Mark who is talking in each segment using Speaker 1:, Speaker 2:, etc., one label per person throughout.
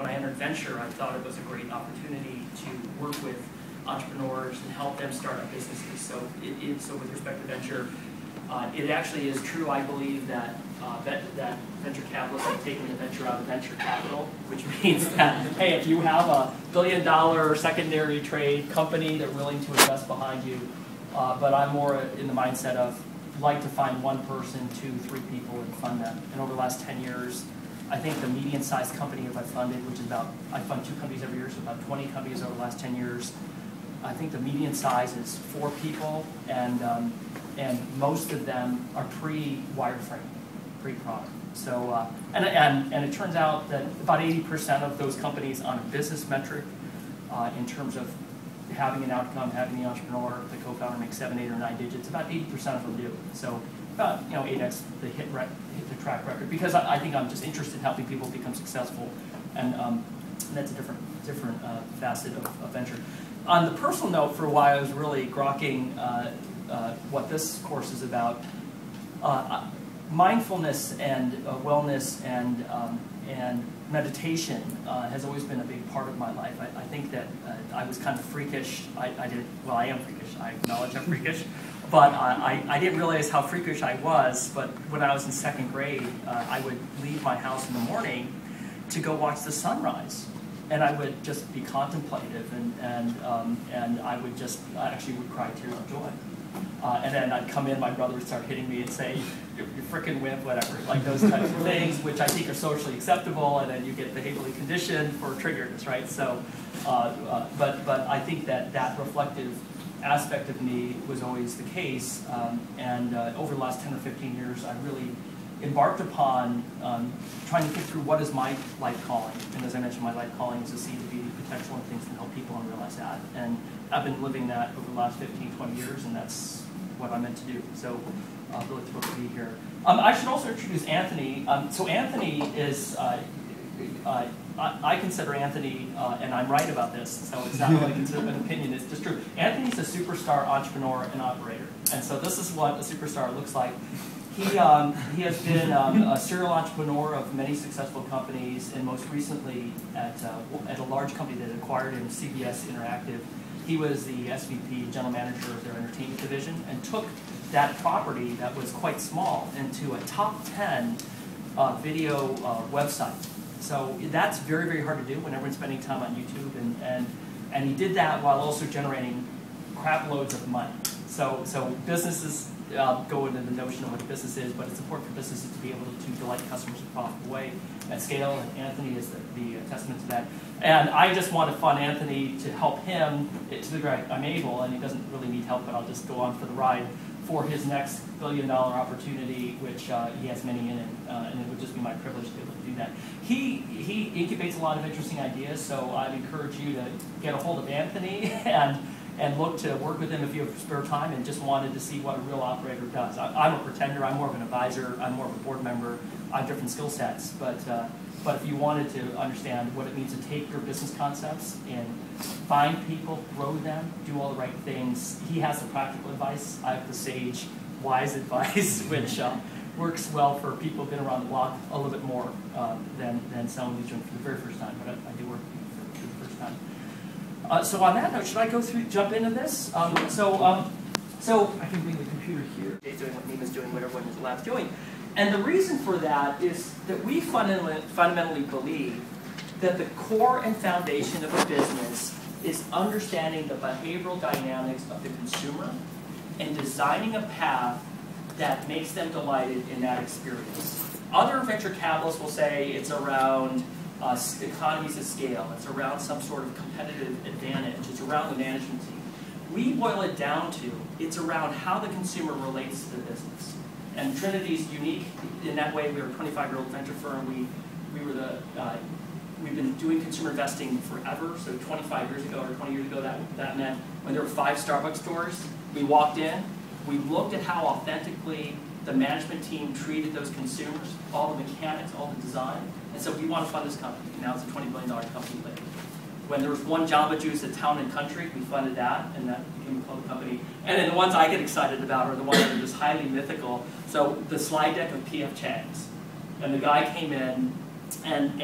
Speaker 1: When I entered venture, I thought it was a great opportunity to work with entrepreneurs and help them start up businesses. So, so with respect to venture, it actually is true, I believe, that that venture capitalists have taken the venture out of venture capital, which means that, hey, if you have a billion-dollar secondary trade company, they're willing to invest behind you. But I'm more in the mindset of like to find one person, 2, 3 people, and fund them. And over the last 10 years, I think the median-sized company I've funded, which is about, I fund 2 companies every year, so about 20 companies over the last 10 years. I think the median size is 4 people, and most of them are pre-wireframe, pre-product. So, and it turns out that about 80% of those companies on a business metric, in terms of having an outcome, having the entrepreneur, the co-founder make 7, 8, or 9 digits, about 80% of them do. So about 8x the hit the track record, because I think I'm just interested in helping people become successful, and that's a different facet of venture. On the personal note, for a while I was really grokking what this course is about. Mindfulness and wellness and meditation has always been a big part of my life. I think that I was kind of freakish. I am freakish. I acknowledge I'm freakish. But I didn't realize how freakish I was. But when I was in 2nd grade, I would leave my house in the morning to go watch the sunrise. And I would just be contemplative, and I actually would cry tears of joy. And then I'd come in, my brother would start hitting me and say, you're frickin' wimp, whatever, like those types of things, which I think are socially acceptable, and then you get behaviorally conditioned for triggers, right? So, but I think that reflective aspect of me was always the case, and over the last 10 or 15 years, I really embarked upon trying to think through what is my life calling. And as I mentioned, my life calling is to see the beauty, potential, and things to help people and realize that. And I've been living that over the last 15, 20 years, and that's what I'm meant to do. So really thrilled to be here. I should also introduce Anthony. So Anthony is, I consider Anthony, and I'm right about this, so it's not really considered an opinion, it's just true. Anthony's a superstar entrepreneur and operator. And so this is what a superstar looks like. He has been a serial entrepreneur of many successful companies, and most recently at a large company that acquired him, CBS Interactive. He was the SVP, general manager of their entertainment division, and took that property that was quite small into a top 10 video website. So that's very, very hard to do when everyone's spending time on YouTube, and he did that while also generating crap loads of money. So businesses go into the notion of what a business is, but it's important for businesses to be able to delight customers in a profitable way at scale, and Anthony is the testament to that. And I just want to fund Anthony to help him to the degree I'm able, and he doesn't really need help, but I'll just go on for the ride for his next billion-dollar opportunity, which he has many in, and it would just be my privilege to be able to do that. He incubates a lot of interesting ideas, so I'd encourage you to get a hold of Anthony and look to work with him if you have spare time and just wanted to see what a real operator does. I'm a pretender, I'm more of an advisor, I'm more of a board member, I have different skill sets, but if you wanted to understand what it means to take your business concepts and find people, grow them, do all the right things, he has the practical advice, I have the sage, wise advice, which works well for people who've been around the block a little bit more than someone who's doing it for the very first time, but I do work for the first time. So on that note, should I jump into this? So I can bring the computer here. Dave's doing what Nima's doing, what everyone in the lab's doing. And the reason for that is that we fundamentally believe that the core and foundation of a business is understanding the behavioral dynamics of the consumer and designing a path that makes them delighted in that experience. Other venture capitalists will say it's around economies of scale, it's around some sort of competitive advantage, it's around the management team. We boil it down to, it's around how the consumer relates to the business. And Trinity's unique in that way. We're a 25-year-old venture firm. We've been doing consumer investing forever, so 25 years ago or 20 years ago, that meant when there were 5 Starbucks stores, we walked in, we looked at how authentically the management team treated those consumers, all the mechanics, all the design, and so we want to fund this company. Now it's a $20 billion company later. When there was one Jamba Juice at Town and Country, we funded that, and that became a public company. And then the ones I get excited about are the ones that are just highly mythical. So the slide deck of P.F. Chang's. And the guy came in and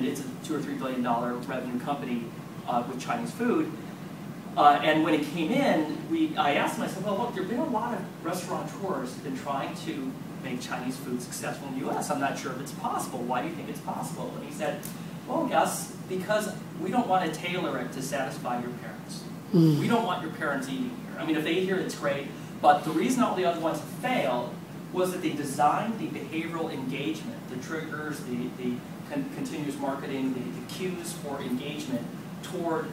Speaker 1: it's a $2 or $3 billion revenue company with Chinese food. And when it came in, I asked him, I said, well, look, there have been a lot of restaurateurs who've been trying to make Chinese food successful in the US. I'm not sure if it's possible. Why do you think it's possible? And he said, well, Gus, because we don't want to tailor it to satisfy your parents. We don't want your parents eating here. I mean, if they eat here, it's great. But the reason all the other ones failed was that they designed the behavioral engagement, the triggers, the continuous marketing, the cues for engagement toward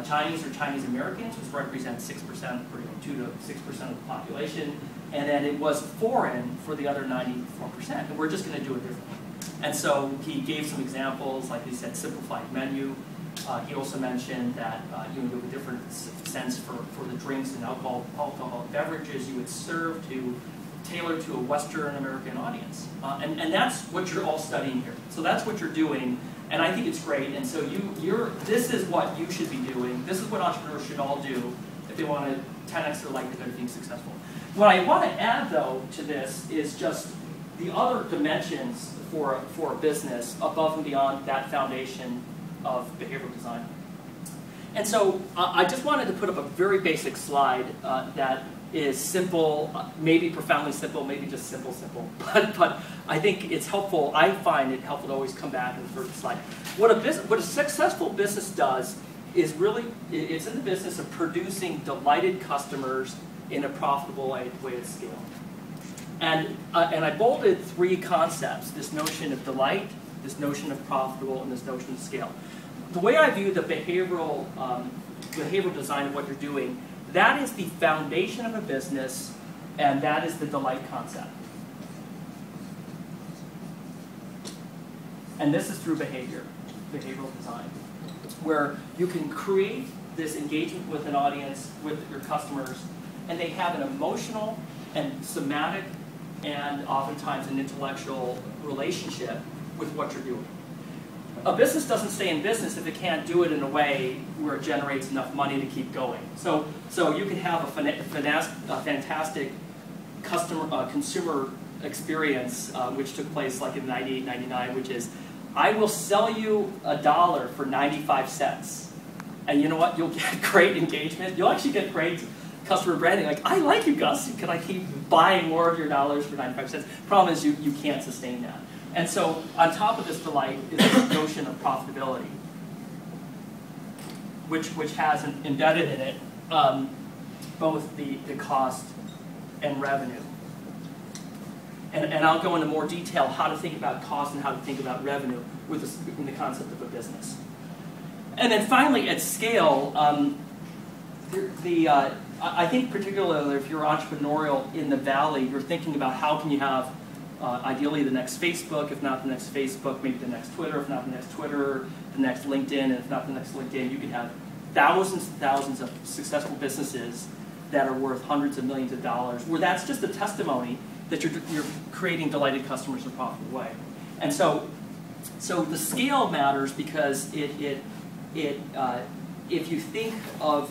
Speaker 1: Chinese or Chinese Americans, which represent 6% or 2 to 6% of the population, and then it was foreign for the other 94%, and we're just going to do it differently. And so he gave some examples, like he said, simplified menu. He also mentioned that you have a different sense for the drinks and alcoholic beverages you would serve to tailor to a Western American audience. And that's what you're all studying here. So that's what you're doing. And I think it's great, and so this is what you should be doing. This is what entrepreneurs should all do if they want to 10x their likelihood of being successful. What I want to add, though, to this is just the other dimensions for a business above and beyond that foundation of behavioral design. And so I just wanted to put up a very basic slide that is simple, maybe profoundly simple, maybe just simple, but I think it's helpful. I find it helpful to always come back to the first slide. What a successful business does is really, it's in the business of producing delighted customers in a profitable way at scale. And I bolded 3 concepts: this notion of delight, this notion of profitable, and this notion of scale. The way I view the behavioral design of what you're doing, that is the foundation of a business, and that is the delight concept. And this is through behavioral design, where you can create this engagement with an audience, with your customers, and they have an emotional and somatic and oftentimes an intellectual relationship with what you're doing. A business doesn't stay in business if it can't do it in a way where it generates enough money to keep going. So you can have a fantastic consumer experience, which took place like in 98, 99, which is, I will sell you $1 for 95 cents. And you know what? You'll get great engagement. You'll actually get great customer branding. Like, I like you, Gus. Can I keep buying more of your dollars for 95 cents? Problem is you can't sustain that. And so on top of this delight is this notion of profitability, which has embedded in it both the cost and revenue. And I'll go into more detail how to think about cost and how to think about revenue in the concept of a business. And then finally, at scale, I think particularly if you're entrepreneurial in the Valley, you're thinking about how can you have ideally the next Facebook, if not the next Facebook, maybe the next Twitter, if not the next Twitter, the next LinkedIn, and if not the next LinkedIn, you can have thousands and thousands of successful businesses that are worth hundreds of millions of dollars, where that's just a testimony that you're creating delighted customers in a profitable way. And so the scale matters because if you think of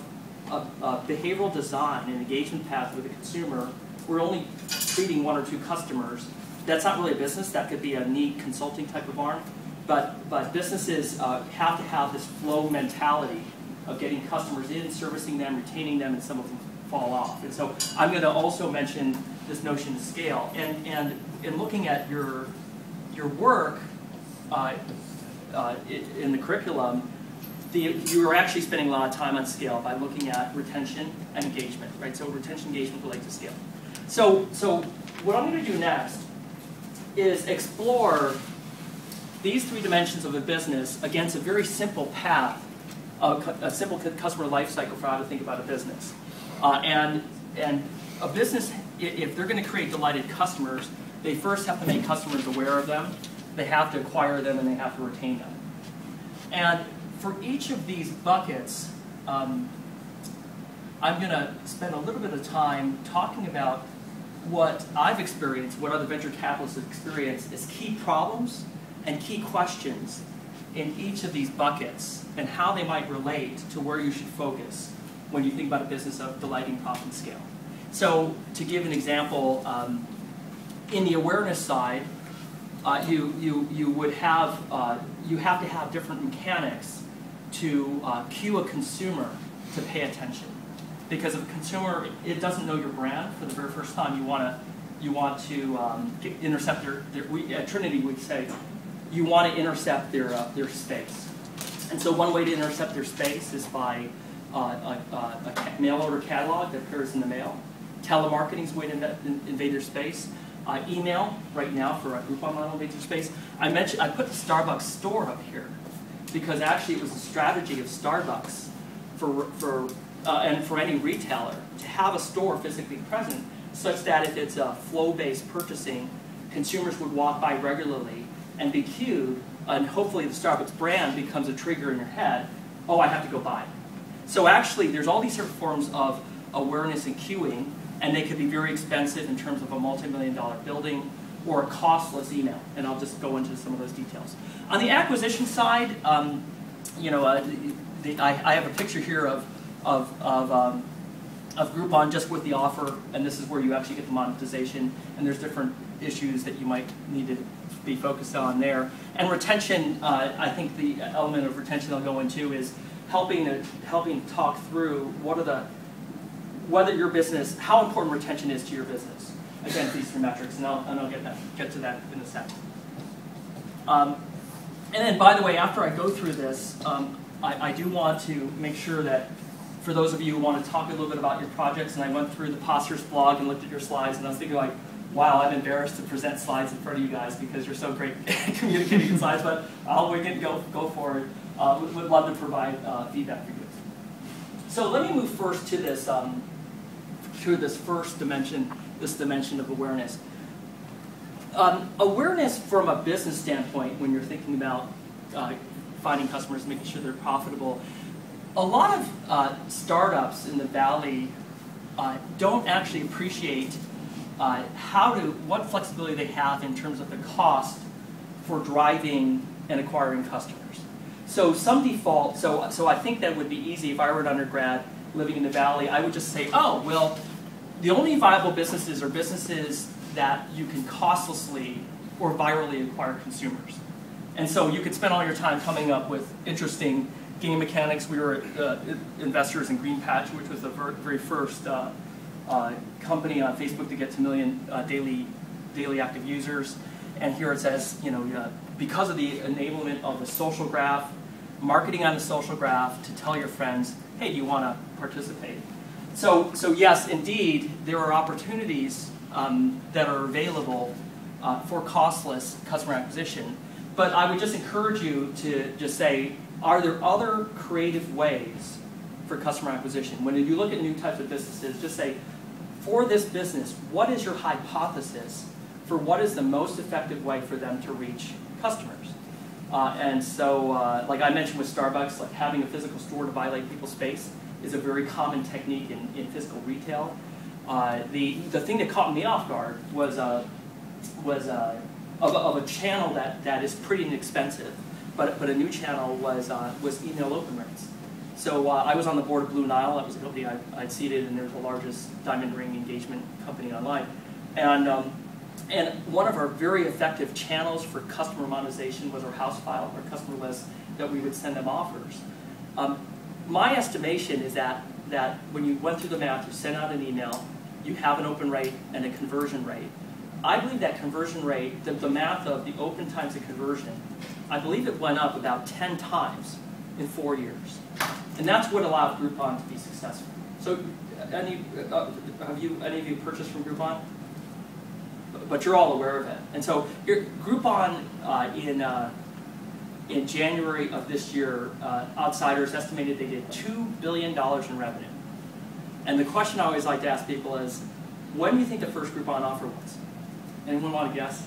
Speaker 1: a behavioral design and engagement path with a consumer, we're only treating 1 or 2 customers. That's not really a business. That could be a neat consulting type of arm. But businesses have to have this flow mentality of getting customers in, servicing them, retaining them, and some of them fall off. And so I'm going to also mention this notion of scale. And in looking at your work in the curriculum, you are actually spending a lot of time on scale by looking at retention and engagement, right? So retention, engagement relate to scale. So what I'm going to do next is explore these 3 dimensions of a business against a very simple path, a simple customer life cycle for how to think about a business. And a business, if they're going to create delighted customers, they first have to make customers aware of them, they have to acquire them, and they have to retain them. And for each of these buckets, I'm going to spend a little bit of time talking about what I've experienced, what other venture capitalists have experienced, is key problems and key questions in each of these buckets and how they might relate to where you should focus when you think about a business of delighting profit and scale. So to give an example, in the awareness side, you would have you have to have different mechanics to cue a consumer to pay attention. Because if a consumer it doesn't know your brand for the very first time, you want to intercept at Trinity we say you want to intercept their space. And so one way to intercept their space is by a mail order catalog that appears in the mail. Telemarketing is a way to invade their space. Email right now for a Groupon model invades their space. I put the Starbucks store up here because actually it was a strategy of Starbucks and for any retailer to have a store physically present, such that if it's a flow-based purchasing, consumers would walk by regularly and be cued, and hopefully the Starbucks brand becomes a trigger in your head. Oh, I have to go buy it. So actually, there's all these different forms of awareness and cueing, and they could be very expensive in terms of a multi-million-dollar building or a costless email. And I'll just go into some of those details. On the acquisition side, I have a picture here of Groupon just with the offer, and this is where you actually get the monetization. And there's different issues that you might need to be focused on there. And retention, I think the element of retention I'll go into is helping talk through whether your business, how important retention is to your business. Again, these three metrics, and I'll get to that in a second. And then, by the way, after I go through this, I do want to make sure that for those of you who want to talk a little bit about your projects, and I went through the Postures blog and looked at your slides, and I was thinking like, wow, I'm embarrassed to present slides in front of you guys because you're so great at communicating slides, but I'll wing it, go for it. Would love to provide feedback for you. So let me move first to this first dimension, this dimension of awareness. Awareness from a business standpoint, when you're thinking about finding customers, making sure they're profitable, a lot of startups in the Valley don't actually appreciate what flexibility they have in terms of the cost for driving and acquiring customers. So some default, so I think that would be easy if I were an undergrad living in the Valley. I would just say, oh, well, the only viable businesses are businesses that you can costlessly or virally acquire consumers. And so you could spend all your time coming up with interesting game mechanics. We were investors in Green Patch, which was the very first company on Facebook to get to 1 million daily active users. And here it says, because of the enablement of the social graph, marketing on the social graph to tell your friends, hey, do you want to participate? So yes, indeed, there are opportunities that are available for costless customer acquisition. But I would just encourage you to just say, are there other creative ways for customer acquisition? When you look at new types of businesses, just say, for this business, what is your hypothesis for what is the most effective way for them to reach customers? And so, like I mentioned with Starbucks, like having a physical store to violate people's space is a very common technique in physical retail. The thing that caught me off guard was of a channel that is pretty inexpensive, but a new channel was email open rates. So I was on the board of Blue Nile. That was a company I'd seeded, and they're the largest diamond ring engagement company online. And one of our very effective channels for customer monetization was our house file, our customer list, that we would send them offers. My estimation is that when you went through the math, you sent out an email, you have an open rate and a conversion rate. I believe that conversion rate, the math of the open times the conversion, I believe it went up about 10 times in 4 years. And that's what allowed Groupon to be successful. So any of you purchased from Groupon? But you're all aware of it. And so Groupon in January of this year, outsiders estimated they did $2 billion in revenue. And the question I always like to ask people is, when do you think the first Groupon offer was? Anyone want to guess?